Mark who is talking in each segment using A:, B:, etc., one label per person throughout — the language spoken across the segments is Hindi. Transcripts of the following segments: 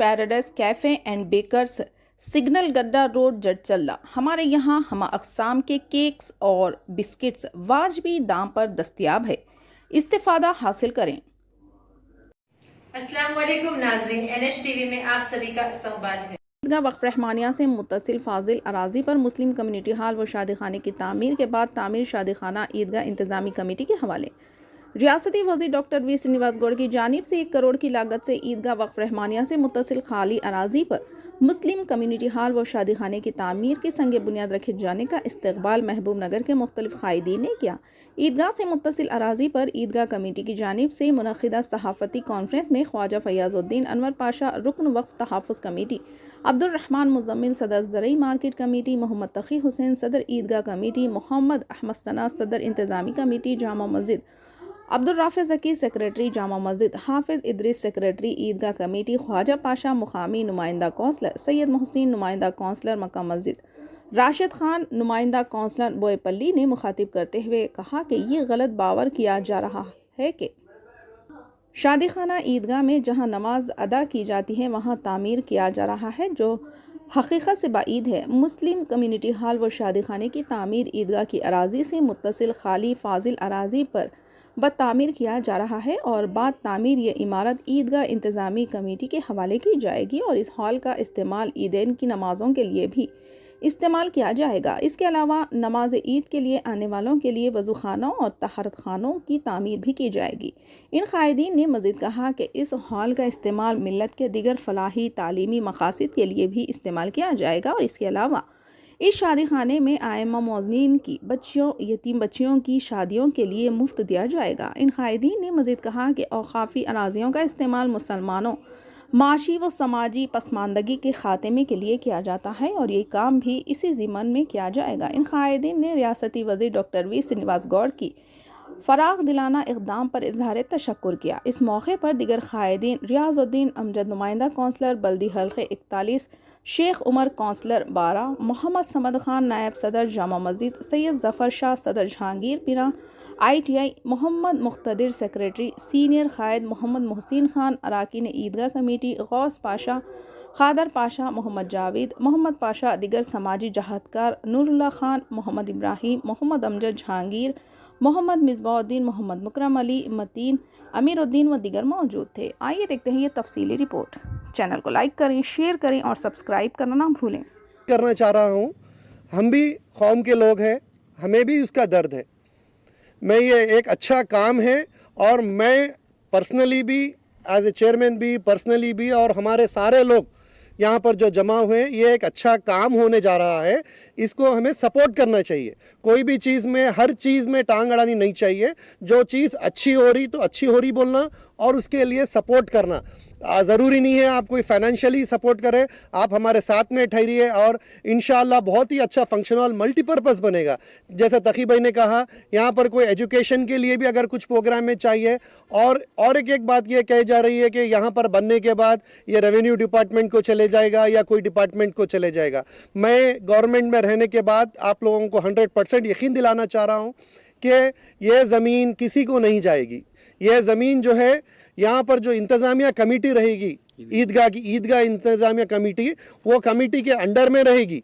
A: Paradise cafe and bakers, signal Gadda road, Jadcherla. हमारे यहाँ हम अक़साम के केक्स और बिस्किट्स वाजबी दाम पर दस्तयाब है। इस्तिफ़ादा हासिल करें।
B: अस्सलाम वालेकुम नाज़रीन, NH TV में आप सभी का इस्तक़बाल है।
A: ईदगाह वक्फ रहमानिया से मुत्तसिल फाजिल अराजी पर मुस्लिम कम्युनिटी हॉल व शादी खाने की तामीर के बाद तामीर शादी खाना ईदगाह इंतज़ामी कमेटी के हवाले। रियासती वज़ीर डॉक्टर वी श्रीनिवास गौड़ की जानिब से 1 करोड़ की लागत से ईदगाह वक्फ रहमानिया से मुत्तसिल खाली अराजी पर मुस्लिम कम्युनिटी हॉल व शादी खाने की तामीर की संग बुनियाद रखे जाने का इस्तकबाल महबूब नगर के मुख्तलिफ कायदीन ने किया। ईदगाह से मुत्तसिल अराजी पर ईदगाह कमेटी की जानिब से मुनक़िदा सहाफ़ती कॉन्फ्रेंस में ख्वाजा फ़याज़ुद्दीन अनवर पाशा रुकन वक्फ तहफ़्फ़ुज़ कमेटी, अब्दुल रहमान मुज़म्मिल सदर ज़रई मार्केट कमेटी, मोहम्मद तक़ी हुसैन सदर ईदगाह कमेटी, मोहम्मद अहमद सना सदर इंतज़ामी कमेटी जामा मस्जिद, अब्दुल राफ़िज़ ज़की सेक्रेटरी जामा मस्जिद, हाफिज़ इदरीस सेक्रेटरी ईदगाह कमेटी, ख्वाजा पाशा मुकामी नुमाइंदा कौंसलर, सैयद मोहसिन नुमाइंदा कौंसलर मक्का मस्जिद, राशिद खान नुमाइंदा कौंसलर बोएपल्ली ने मुखातिब करते हुए कहा कि ये गलत बावर किया जा रहा है कि शादी खाना ईदगाह में जहां नमाज अदा की जाती है वहां तामीर किया जा रहा है, जो हकीकत से बाईद है। मुस्लिम कम्युनिटी हॉल व शादी खाने की तामीर ईदगाह की अराजी से मुत्तसिल खाली फाजिल अराजी पर बतामीर किया जा रहा है और बाद तामीर ये इमारत ईदगाह इंतज़ामी कमेटी के हवाले की जाएगी और इस हॉल का इस्तेमाल ईदैन की नमाज़ों के लिए भी इस्तेमाल किया जाएगा। इसके अलावा नमाज ईद के लिए आने वालों के लिए वज़ू खानों और तहरत खानों की तामीर भी की जाएगी। इन कायदीन ने मज़ीद कहा कि इस हॉल का इस्तेमाल मिल्लत के दिगर फलाही तालीमी मकासद के लिए भी इस्तेमाल किया जाएगा और इसके अलावा इस शादी खाने में आयमा मौज़नीन की यतीम बच्चियों की शादियों के लिए मुफ्त दिया जाएगा। इन कायदीन ने मज़ीद कहा कि औक़ाफ़ी अराज़ियों का इस्तेमाल मुसलमानों माशी व समाजी पसमानदगी के ख़ात्मे के लिए किया जाता है और ये काम भी इसी ज़िम्मन में किया जाएगा। इन कायदीन ने रियासती वज़ीर डॉक्टर वी श्रीनिवास गौड़ की फ़राग़ दिलाना इक़दाम पर इज़हार तशक्कुर किया। इस मौके पर दिगर कायदीन रियाज़ुद्दीन अमजद नुमाइंदा कौंसलर बल्दी हल्क़े 41, शेख उमर कौंसलर 12, मोहम्मद समद खान नायब सदर जामा मस्जिद, सैयद ज़फ़र शाह सदर जहांगीर पीरा ITI, मोहम्मद मुख्तदिर सेक्रेटरी, सीनियर कायद मोहम्मद मोहसिन खान अराकीन ईदगाह कमेटी, गौस पाशा, खादर पाशा, मोहम्मद जावेद, मोहम्मद पाशा, दिगर समाजी जहादकार नूरुल्लाह खान, मोहम्मद इब्राहिम, मोहम्मद अमजद जहांगीर, मोहम्मद मिसबाउद्दीन, मोहम्मद मुकरम अली, मतीन, अमीरुद्दीन व दिगर मौजूद थे। आइए देखते हैं ये तफसीली रिपोर्ट। चैनल को लाइक करें, शेयर करें और सब्सक्राइब करना ना भूलें।
C: करना चाह रहा हूँ, हम भी कौम के लोग हैं, हमें भी इसका दर्द है। मैं ये एक अच्छा काम है और मैं पर्सनली भी एज ए चेयरमैन भी पर्सनली भी और हमारे सारे लोग यहाँ पर जो जमा हुए, ये एक अच्छा काम होने जा रहा है। इसको हमें सपोर्ट करना चाहिए। कोई भी चीज़ में हर चीज़ में टांग अड़ानी नहीं चाहिए। जो चीज़ अच्छी हो रही तो अच्छी हो रही बोलना और उसके लिए सपोर्ट करना। ज़रूरी नहीं है आप कोई फाइनेंशियली सपोर्ट करें, आप हमारे साथ में ठहरिए और इंशाअल्लाह बहुत ही अच्छा फंक्शन हॉल मल्टीपर्पज़ बनेगा। जैसा तकी भाई ने कहा, यहाँ पर कोई एजुकेशन के लिए भी अगर कुछ प्रोग्राम में चाहिए और एक बात ये कही जा रही है कि यहाँ पर बनने के बाद ये रेवेन्यू डिपार्टमेंट को चले जाएगा या कोई डिपार्टमेंट को चले जाएगा। मैं गवर्नमेंट में रहने के बाद आप लोगों को 100% यकीन दिलाना चाह रहा हूँ कि ये ज़मीन किसी को नहीं जाएगी। यह ज़मीन जो है यहाँ पर जो इंतज़ामिया कमेटी रहेगी, ईदगाह इंतज़ामिया कमेटी, वो कमेटी के अंडर में रहेगी।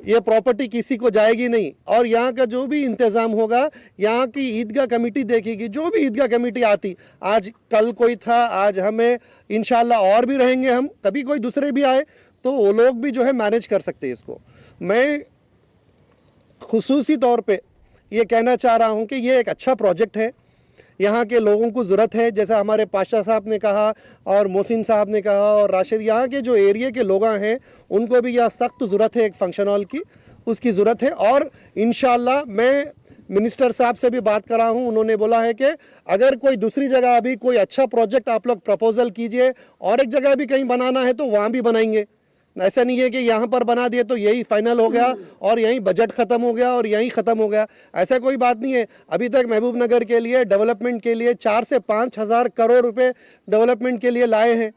C: ये प्रॉपर्टी किसी को जाएगी नहीं और यहाँ का जो भी इंतज़ाम होगा यहाँ की ईदगाह कमेटी देखेगी। जो भी ईदगाह कमेटी आती, आज कल कोई था, आज हमें इंशाल्लाह और भी रहेंगे, हम कभी कोई दूसरे भी आए तो वो लोग भी जो है मैनेज कर सकते हैं इसको। मैं खुसूसी तौर पे ये कहना चाह रहा हूँ कि ये एक अच्छा प्रोजेक्ट है। यहाँ के लोगों को ज़रूरत है, जैसा हमारे पाशा साहब ने कहा और मोहसिन साहब ने कहा और राशिद, यहाँ के जो एरिया के लोग हैं उनको भी यहाँ सख्त ज़रूरत है एक फ़ंक्शन हॉल की, उसकी ज़रूरत है। और इंशाअल्लाह मैं मिनिस्टर साहब से भी बात करा हूँ, उन्होंने बोला है कि अगर कोई दूसरी जगह अभी कोई अच्छा प्रोजेक्ट आप लोग प्रपोज़ल कीजिए और एक जगह भी कहीं बनाना है तो वहाँ भी बनाएंगे। ऐसा नहीं है कि यहाँ पर बना दिए तो यही फाइनल हो गया और यहीं बजट ख़त्म हो गया और यहीं ख़त्म हो गया, ऐसा कोई बात नहीं है। अभी तक महबूब नगर के लिए डेवलपमेंट के लिए 4 से 5 हज़ार करोड़ रुपए डेवलपमेंट के लिए लाए हैं।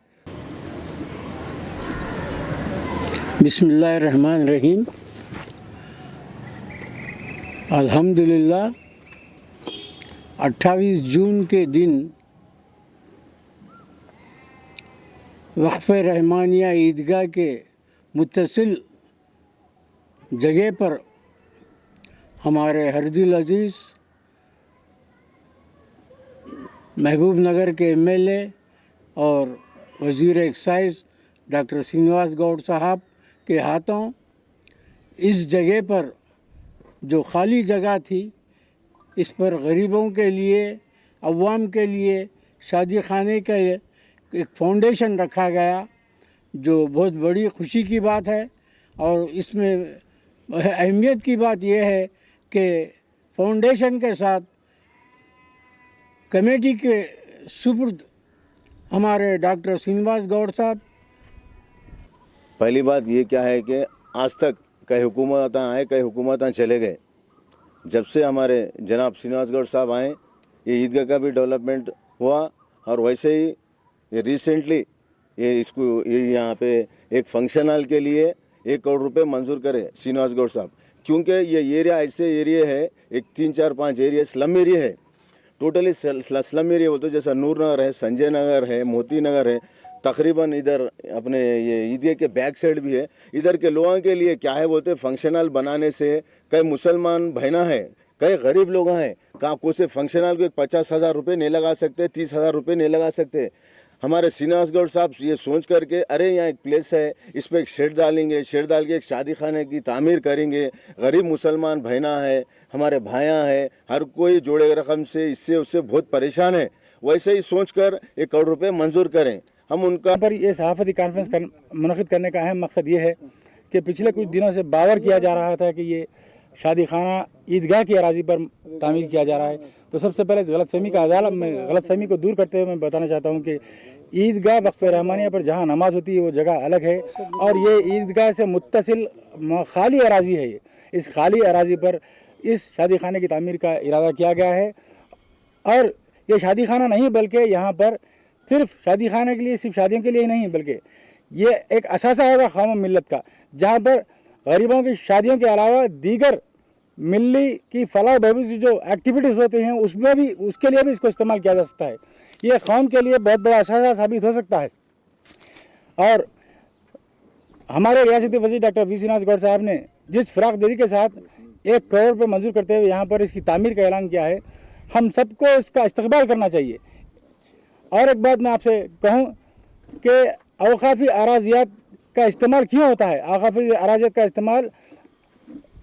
D: बिस्मिल्लाहिर्रहमानिर्रहीम। अल्हम्दुलिल्लाह 28 जून के दिन वक्फ रहमानिया ईदगाह के मुत्तसिल जगह पर हमारे हरदिल अजीज़ महबूब नगर के एमएलए और वज़ीर एक्साइज डॉक्टर श्रीनिवास गौड़ साहब के हाथों इस जगह पर जो खाली जगह थी, इस पर गरीबों के लिए, अवाम के लिए शादी खाने का एक फाउंडेशन रखा गया, जो बहुत बड़ी खुशी की बात है। और इसमें अहमियत की बात यह है कि फाउंडेशन के साथ कमेटी के सुपुर्द हमारे डॉक्टर श्रीनिवास गौड़ साहब।
E: पहली बात ये क्या है कि आज तक कई हुकूमतें आए, कई हुकूमतें चले गए। जब से हमारे जनाब श्रीनिवास गौड़ साहब आए, ये ईदगाह का भी डेवलपमेंट हुआ। और वैसे ही ये रिसेंटली ये यहाँ पे एक फंक्शन हॉल के लिए 1 करोड़ रुपए मंजूर करे श्रीनिवास गौड़ साहब, क्योंकि ये एरिया ऐसे एरिया है, एक 3, 4, 5 एरिया स्लम एरिया है, टोटली स्लम एरिया बोलते, जैसा नूर नगर है, संजय नगर है, मोती नगर है, तकरीबन इधर अपने ये ईदगाह के बैक साइड भी है। इधर के लोगों के लिए क्या है बोलते, फंक्शन हॉल बनाने से कई मुसलमान बहना है, कई गरीब लोग हैं, कहाँ को से फंक्शन हॉल को 50,000 रुपये नहीं लगा सकते, 30,000 रुपये नहीं लगा सकते। हमारे श्रीनिवास गौड़ साहब ये सोच करके, अरे यहाँ एक प्लेस है, इस पर एक शेड डालेंगे, शेड डाल के एक शादी खाने की तामीर करेंगे। गरीब मुसलमान बहना है, हमारे भाइयाँ हैं, हर कोई जोड़े रकम से इससे उससे बहुत परेशान है। वैसे ही सोच कर 1 करोड़ रुपये मंजूर करें। हम उनका
F: पर ये सहाफ़ती कॉन्फ्रेंस मुनक़िद करने का अहम मकसद ये है कि पिछले कुछ दिनों से बावर किया जा रहा था कि ये शादी खाना ईदगाह की अराज़ी पर तामीर किया जा रहा है। तो सबसे पहले गलतफ़हमी का अदालत में गलतफ़हमी को दूर करते हुए मैं बताना चाहता हूँ कि ईदगाह वक्फ़ रहमानिया पर जहाँ नमाज होती है वो जगह अलग है, और ये ईदगाह से मुत्तसिल खाली अराज़ी है। इस खाली अराज़ी पर इस शादी खाने की तामीर का इरादा किया गया है। और ये शादी खाना नहीं, बल्कि यहाँ पर सिर्फ शादी खाने के लिए, सिर्फ शादियों के लिए ही नहीं, बल्कि ये एक असासा होगा कौम मिल्लत का, जहाँ पर गरीबों की शादियों के अलावा दीगर मिल्ली की फलाह बहबूद की जो एक्टिविटीज़ होती हैं उसमें भी, उसके लिए भी इसको इस्तेमाल किया जा सकता है। ये कौम के लिए बहुत बड़ा असासा साबित हो सकता है। और हमारे रियासती वज़ीर डॉक्टर वी श्रीनिवास गौड़ साहब ने जिस फ़राख दिली के साथ 1 करोड़ रुपये मंजूर करते हुए यहाँ पर इसकी तामीर का ऐलान किया है, हम सबको इसका इस्तकबाल करना चाहिए। और एक बात मैं आपसे कहूँ कि अवकाफ़ी अराज़ियात का इस्तेमाल क्यों होता है। अवकाफ़ी अराज़ियात का इस्तेमाल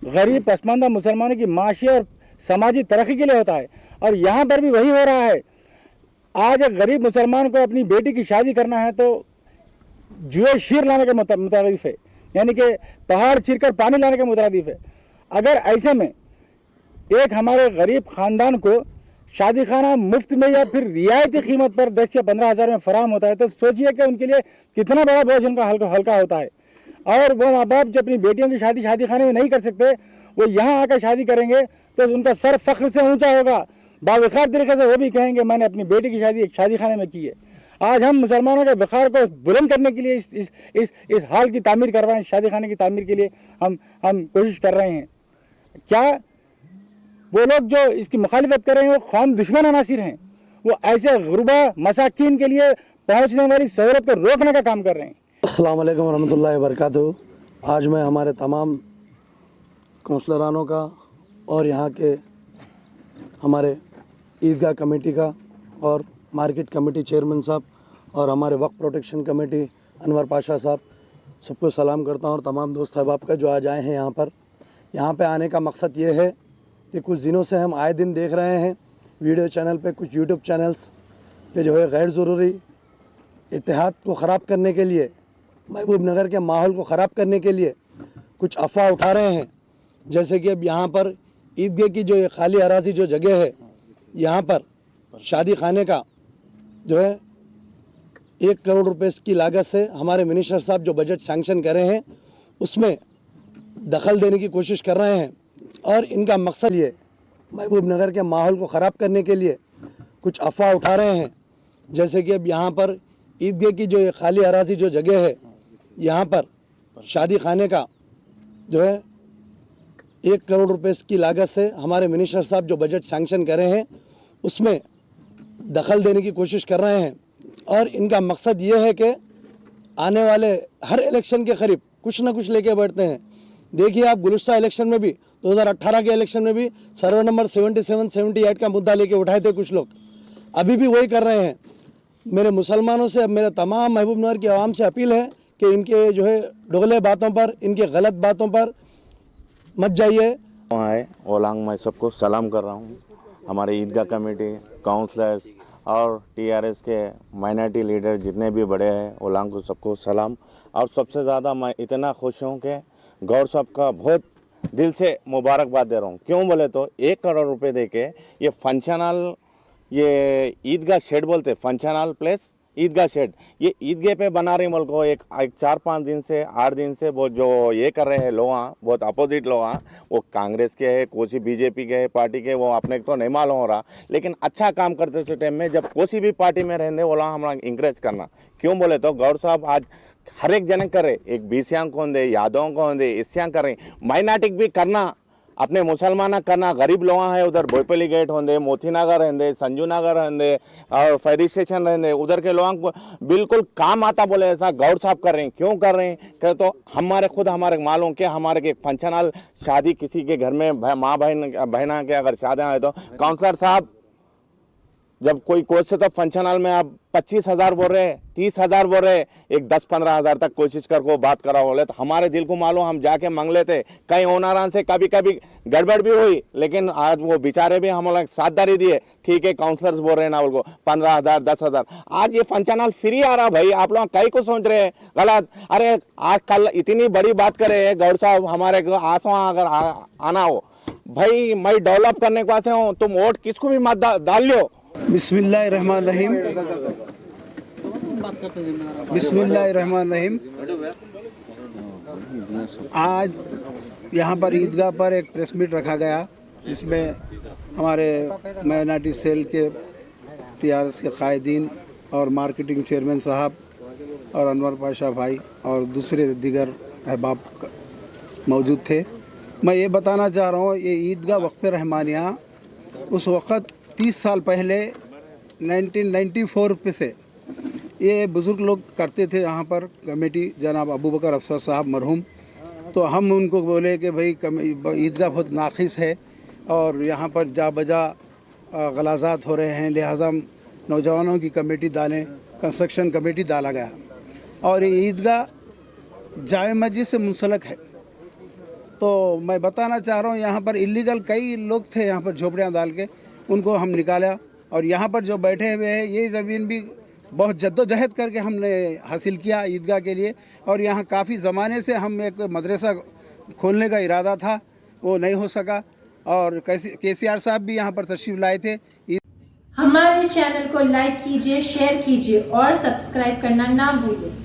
F: गरीब पसमानदा मुसलमानों की माशी और समाजी तरक्की के लिए होता है, और यहाँ पर भी वही हो रहा है। आज एक गरीब मुसलमान को अपनी बेटी की शादी करना है तो जुए शीर लाने के मुताबिक है, यानी कि पहाड़ चीर कर पानी लाने के मुताबिक है। अगर ऐसे में एक हमारे गरीब ख़ानदान को शादी खाना मुफ्त में या फिर रियायती कीमत पर 10 से 15 हज़ार में फराहम होता है, तो सोचिए कि उनके लिए कितना बड़ा बोझ उनका हल्का होता है। और वो माँ बाप जो अपनी बेटियों की शादी खाने में नहीं कर सकते, वो यहाँ आकर शादी करेंगे तो उनका सर फ़ख्र से ऊंचा होगा। बावक़ार तरीके से वो भी कहेंगे मैंने अपनी बेटी की शादी एक शादी खाने में की है। आज हम मुसलमानों के वक़ार को बुलंद करने के लिए इस हाल की तामीर करवाएं, शादी खाने की तामीर के लिए हम कोशिश कर रहे हैं। क्या वो लोग जो इसकी मुखालिफत कर रहे हैं वो कौम दुश्मन अनासिर हैं? वो ऐसे गुरबा मसाकीन के लिए पहुँचने वाली सहूलत को रोकने का काम कर रहे हैं।
G: अस्सलाम वालेकुम रहमतुल्लाहि व बरकातुहू। आज मैं हमारे तमाम काउंसलरानों का और यहाँ के हमारे ईदगाह कमेटी का और मार्केट कमेटी चेयरमैन साहब और हमारे वक्फ प्रोटेक्शन कमेटी अनवर पाशा साहब, सबको सलाम करता हूँ, और तमाम दोस्त अहबाब का जो आज आए हैं यहाँ पर। यहाँ पे आने का मकसद ये है कि कुछ दिनों से हम आए दिन देख रहे हैं वीडियो चैनल पे, कुछ यूट्यूब चैनल्स पे जो है गैर ज़रूरी इत्तेहाद को ख़राब करने के लिए, महबूब नगर के माहौल को ख़राब करने के लिए कुछ अफवाह उठा रहे हैं। जैसे कि अब यहाँ पर ईदगाह की जो ये खाली अराज़ी जो जगह है, यहाँ पर शादी खाने का जो है 1 करोड़ रुपए की लागत से हमारे मिनिस्टर साहब जो बजट सैंक्शन कर रहे हैं उसमें दखल देने की कोशिश कर रहे हैं। और इनका मकसद ये महबूब नगर के माहौल को ख़राब करने के लिए कुछ अफवाह उठा रहे हैं। जैसे कि अब यहाँ पर ईदगाह की जो ये खाली अराज़ी जो जगह है, यहाँ पर शादी खाने का जो है 1 करोड़ रुपए की लागत से हमारे मिनिस्टर साहब जो बजट सैंक्शन कर रहे हैं उसमें दखल देने की कोशिश कर रहे हैं। और इनका मकसद ये है कि आने वाले हर इलेक्शन के करीब कुछ ना कुछ लेके बैठते हैं। देखिए आप गुलस्ता इलेक्शन में भी 2018 के इलेक्शन में भी सर्वे नंबर 77-78 का मुद्दा लेके उठाए थे कुछ लोग, अभी भी वही कर रहे हैं। मेरे मुसलमानों से, मेरे तमाम महबूब नगर की आवाम से अपील है कि इनके जो है दोगले बातों पर, इनके गलत बातों पर मत जाइए।
H: है ओलांग, मैं सबको सलाम कर रहा हूँ। हमारे ईदगाह कमेटी, काउंसलर्स और टीआरएस के माइनॉरिटी लीडर जितने भी बड़े हैं, ओलांग को सबको सलाम। और सबसे ज़्यादा मैं इतना खुश हूँ कि गौर साहब का बहुत दिल से मुबारकबाद दे रहा हूँ। क्यों बोले तो 1 करोड़ रुपए दे के ये फंक्शन हॉल, ये ईदगाह शेड बोलते, फंक्शन हॉल प्लस ईदगाह शेड, ये ईदगाह पे बना रही मुल्क को एक 4-5 दिन से 8 दिन से वो जो ये कर रहे हैं लोग, बहुत अपोजिट लोग, वो कांग्रेस के है, कोई बीजेपी के है पार्टी के, वो अपने तो नहीं मालूम हो रहा, लेकिन अच्छा काम करते थे टाइम में जब कोई भी पार्टी में रहने वो हमारा इंकरेज करना। क्यों बोले तो गौर साहब आज हर एक जन करे, एक बीसियां को दे, यादव को दे, इस्यां कर रहे, माइनॉरिटी भी करना, अपने मुसलमान करना, गरीब लोग हैं उधर बोईपली गेट होंगे, मोती नगर रहेंगे, संजू नगर रहेंगे और फेरी स्टेशन रहेंगे, उधर के लोगों को बिल्कुल काम आता बोले ऐसा गौर साहब कर रहे हैं। क्यों कर रहे हैं कह तो हमारे मालूम के हमारे के फंक्शन हॉल शादी किसी के घर में माँ बहना के अगर शादी है तो काउंसलर साहब जब कोई से तो फंक्शन हॉल में आप 25,000 बोल रहे, 30,000 बोल रहे, एक 10-15 हज़ार तक कोशिश करके बात करा बोले तो हमारे दिल को मालूम, हम जाके मांग लेते। कई ओनरान से कभी कभी गड़बड़ भी हुई, लेकिन आज वो बेचारे भी हम लोग साझेदारी दिए। ठीक है काउंसलर्स बोल रहे हैं ना उनको 15,000 10,000, आज ये फंक्शन हॉल फ्री आ रहा भाई, आप लोग कई को सोच रहे हैं गलत। अरे आज कल इतनी बड़ी बात करे गौर साहब, हमारे आंसू अगर आना हो भाई, मैं डेवलप करने के वास्ते हूँ, तुम वोट किसको भी मत डाल लो।
I: बिस्मिल्लाहिर्रहमानिर्रहीम। बिस्मिल्लाहिर्रहमानिर्रहीम। आज यहाँ पर ईदगाह पर एक प्रेस मीट रखा गया, जिसमें हमारे माइनॉरिटी सेल के टीआरएस के कायदीन और मार्केटिंग चेयरमैन साहब और अनवर पाशा भाई और दूसरे दीगर अहबाब मौजूद थे। मैं ये बताना चाह रहा हूँ, ये ईदगाह वक्फ रहमानिया उस वक़्त 30 साल पहले 1994 पे से ये बुज़ुर्ग लोग करते थे यहाँ पर कमेटी, जनाब अबू बकर अफसर साहब मरहूम। तो हम उनको बोले कि भाई ईदगाह बहुत नाक़िस है और यहाँ पर जा बजा गलाजात हो रहे हैं, लिहाजा नौजवानों की कमेटी डालें, कंस्ट्रक्शन कमेटी डाला गया। और ये ईदगाह जामे मस्जिद से मुंसलक है। तो मैं बताना चाह रहा हूँ, यहाँ पर इलीगल कई लोग थे, यहाँ पर झोपड़ियाँ डाल के उनको हम निकाला। और यहाँ पर जो बैठे हुए हैं, ये ज़मीन भी बहुत जद्दोजहद करके हमने हासिल किया ईदगाह के लिए। और यहाँ काफ़ी ज़माने से हम एक मदरसा खोलने का इरादा था, वो नहीं हो सका। और केसीआर साहब भी यहाँ पर तशरीफ़ लाए थे।
J: हमारे चैनल को लाइक कीजिए, शेयर कीजिए और सब्सक्राइब करना ना भूलिए।